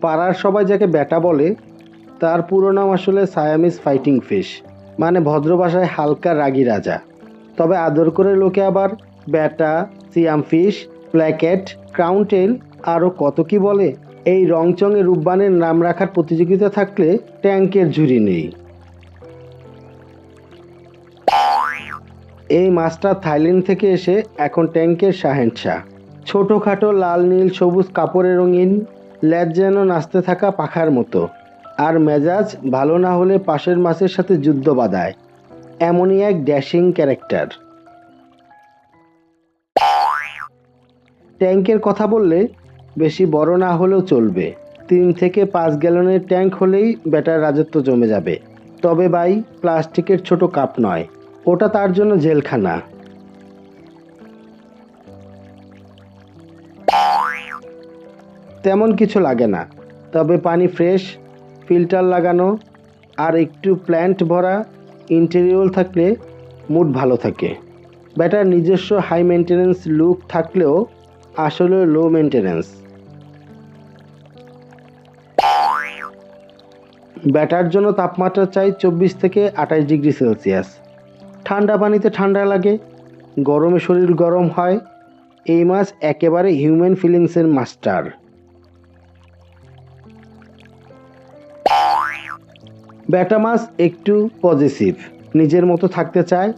পাড়ার সবাই যাকে ব্যাটা বলে তার পুরো নাম আসলে সায়ামিজ ফাইটিং ফিশ, মানে ভদ্র ভাষায় হালকা রাগী রাজা। তবে আদর করে লোকে আবার ব্যাটা, সিয়াম ফিশ, প্ল্যাকেট, ক্রাউন টেইল আরও কত কি বলে। এই রংচঙে রূপবানের নাম রাখার প্রতিযোগিতা থাকলে ট্যাঙ্কের ঝুড়ি নেই। এই মাছটা থাইল্যান্ড থেকে এসে এখন ট্যাঙ্কের শাহেনশাহ। ছোটোখাটো লাল নীল সবুজ কাপড়ে রঙিন, লেজ যেন নাচতে থাকা পাখার মতো, আর মেজাজ ভালো না হলে পাশের মাছের সাথে যুদ্ধ বাঁধায়, এমনই এক ড্যাশিং ক্যারেক্টার। ট্যাঙ্কের কথা বললে বেশি বড় না হলেও চলবে, 3 থেকে 5 গ্যালনের ট্যাঙ্ক হলেই ব্যাটার রাজত্ব জমে যাবে। তবে ভাই, প্লাস্টিকের ছোট কাপ নয়, ওটা তার জন্য জেলখানা। তেমন কিছু লাগে না, তবে পানি ফ্রেশ, ফিল্টার লাগানো আর একটু প্ল্যান্ট ভরা ইন্টেরিয়র থাকলে মুড ভালো থাকে। ব্যাটার নিজস্ব হাই মেনটেন্যান্স লুক থাকলেও আসলে লো মেনটেন্যান্স। ব্যাটার জন্য তাপমাত্রা চাই 24 থেকে 28 ডিগ্রি সেলসিয়াস। ঠান্ডা পানিতে ঠান্ডা লাগে, গরমে শরীর গরম হয়। এই মাছ একেবারে হিউম্যান ফিলিংসের মাস্টার। ব্যাটা মাছ একটু পজিটিভ, নিজের মতো থাকতে চায়।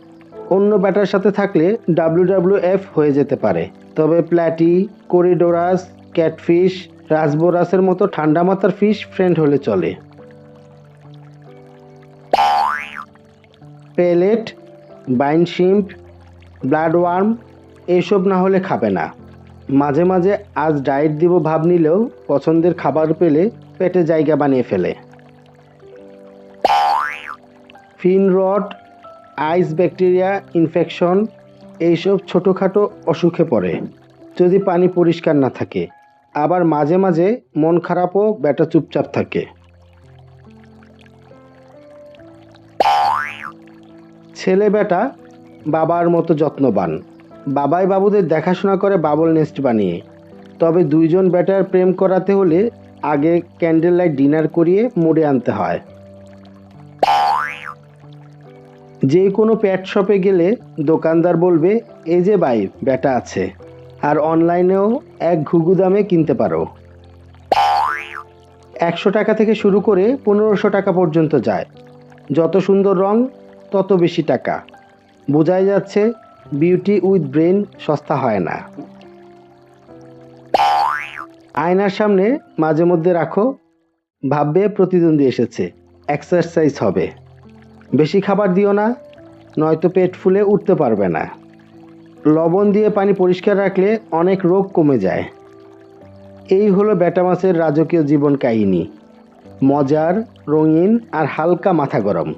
অন্য ব্যাটার সাথে থাকলে WWF হয়ে যেতে পারে। তবে প্ল্যাটি, করিডোরাস, ক্যাটফিশ, রাসবোরাসের মতো ঠান্ডা মাথার ফিশ ফ্রেন্ড হলে চলে। পেলেট, বাইন শিম্প, ব্লাডওয়ার্ম এইসব না হলে খাবে না। মাঝে মাঝে আজ ডায়েট দিব ভাব নিলেও পছন্দের খাবার পেলে পেটে জায়গা বানিয়ে ফেলে। ফিন রট, আইস ব্যাকটেরিয়া ইনফেকশন এইসব ছোটোখাটো অসুখে পড়ে যদি পানি পরিষ্কার না থাকে। আবার মাঝে মাঝে মন খারাপও ব্যাটা চুপচাপ থাকে। ছেলে ব্যাটা বাবার মতো যত্নবান, বাবাই বাবুদের দেখাশোনা করে বাবল নেস্ট বানিয়ে। তবে দুইজন ব্যাটার প্রেম করাতে হলে আগে ক্যান্ডেল লাইট ডিনার করিয়ে মুড়ে আনতে হয়। যে কোনো প্যাট শপে গেলে দোকানদার বলবে, এই যে ভাই ব্যাটা আছে। আর অনলাইনেও এক ঘুঘু দামে কিনতে পারো। 100 টাকা থেকে শুরু করে 1500 টাকা পর্যন্ত যায়। যত সুন্দর রং তত বেশি টাকা। বোঝাই যাচ্ছে বিউটি উইথ ব্রেন সস্তা হয় না। আয়নার সামনে মাঝে মধ্যে রাখো, ভাববে প্রতিদ্বন্দ্বী এসেছে, এক্সারসাইজ হবে। বেশি খাবার দিও না, নয়তো পেট ফুলে উঠতে পারবে না। লবণ দিয়ে পানি পরিষ্কার রাখলে অনেক রোগ কমে যায়। এই হলো ব্যাটা মাছের রাজকীয় জীবন কাহিনী, মজার, রঙিন আর হালকা মাথা গরম।